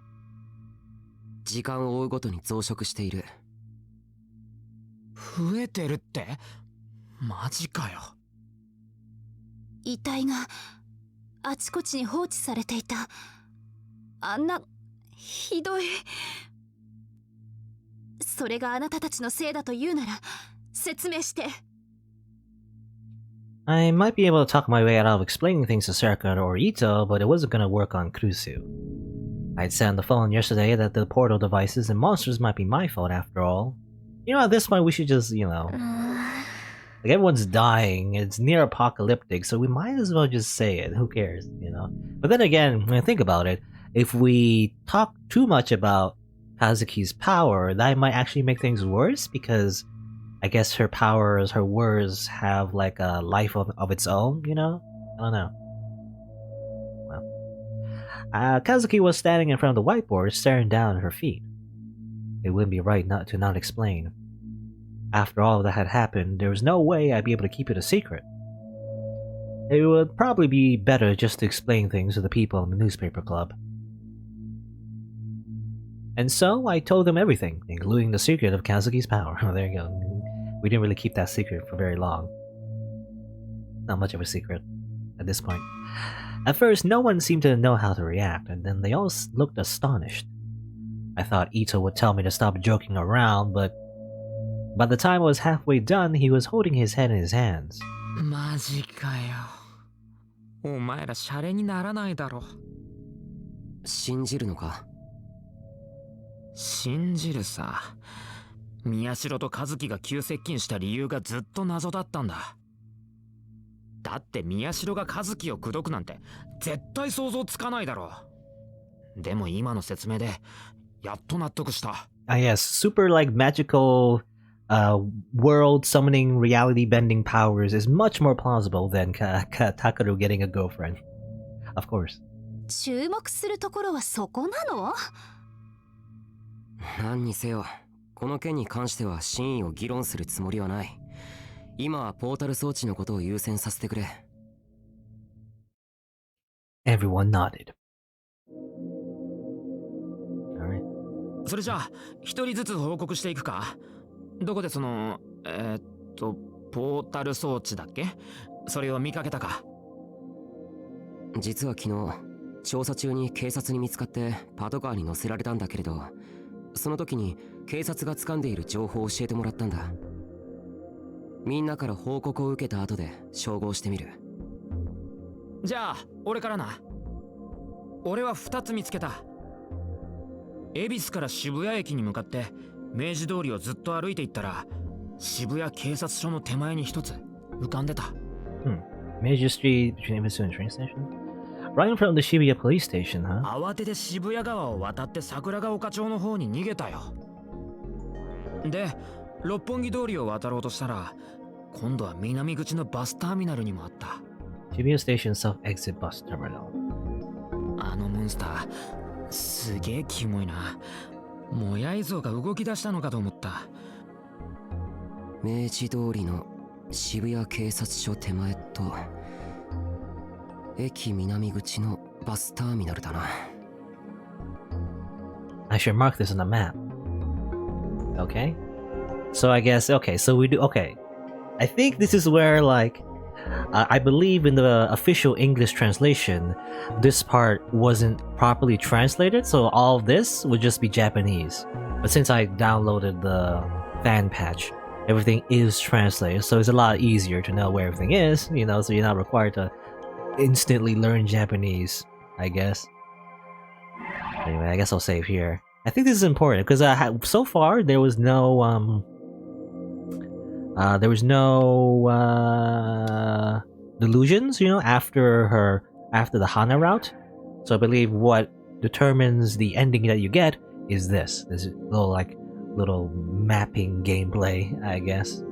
時間を追うごとに増殖している。増えてるって？マジかよ。遺体があちこちに放置されていた。あんなひどい。それがあなたたちのせいだと言うなら説明して。I might be able to talk my way out of explaining things to Serika or Ito, but it wasn't gonna work on Kurusu. I'd said on the phone yesterday that the portal devices and monsters might be my fault after all. At this point we should just, like everyone's dying, it's near apocalyptic, so we might as well just say it, who cares, But then again, when I think about it, if we talk too much about Kazuki's power, that might actually make things worse, because I guess her powers, her words have like a life of its own, I don't know. Well, Kazuki was standing in front of the whiteboard, staring down at her feet. It wouldn't be right not to explain. After all that had happened, there was no way I'd be able to keep it a secret. It would probably be better just to explain things to the people in the newspaper club. And so I told them everything, including the secret of Kazuki's power. Oh, there you go. We didn't really keep that secret for very long. Not much of a secret at this point. At first, no one seemed to know how to react, and then they all looked astonished. I thought Ito would tell me to stop joking around, but by the time I was halfway done, he was holding his head in his hands. マジかよ。お前らシャレにならないだろ。信じるのか？信じるさ。宮代と和樹が急接近した理由がずっと謎だったんだ。だって宮代が和樹を口説くなんて絶対想像つかないだろう。でも今の説明でやっと納得した。Ah, yes, super like magical world summoning reality bending powers is much more plausible than Takaru getting a girlfriend. Of course. 注目するところはそこなの？何にせよ、この件に関しては真意を議論するつもりはない。今はポータル装置のことを優先させてくれ。Everyone nodded. Alright. それじゃあ一人ずつ報告していくか。どこでそのポータル装置だっけ？それを見かけたか？実は昨日調査中に警察に見つかってパトカーに乗せられたんだけれど、その時に警察が掴んでいる情報を教えてもらったんだ。みんなから報告を受けた後で照合してみる。じゃあ俺からな。俺は2つ見つけた。恵比寿から渋谷駅に向かって明治通りをずっと歩いていったら、渋谷警察署の手前に1つ浮かんでた。Major street between Ebisu and train station? Right in front of the Shibuya police station, huh? 慌てて渋谷川を渡って桜ヶ丘町の方に逃げたよ。で、六本木通りを渡ろうとしたら、今度は南口のバスターミナルにもあった。Shibuya Station Self-Exit Bus Terminal. あのモンスター、すげえキモいな。もやい像が動き出したのかと思った。明治通りの渋谷警察署手前と駅南口のバスターミナルだな。I should mark this on the map. Okay. So I guess, okay, so we do, okay. I think this is where, like, I believe in the official English translation, this part wasn't properly translated, so all of this would just be Japanese. But since I downloaded the fan patch, everything is translated, so it's a lot easier to know where everything is, you know, so you're not required to instantly learn Japanese, I guess. Anyway, I guess I'll save here. I think this is important because so far there was no delusions, you know, after the Hana route. So I believe what determines the ending that you get is this little mapping gameplay, I guess.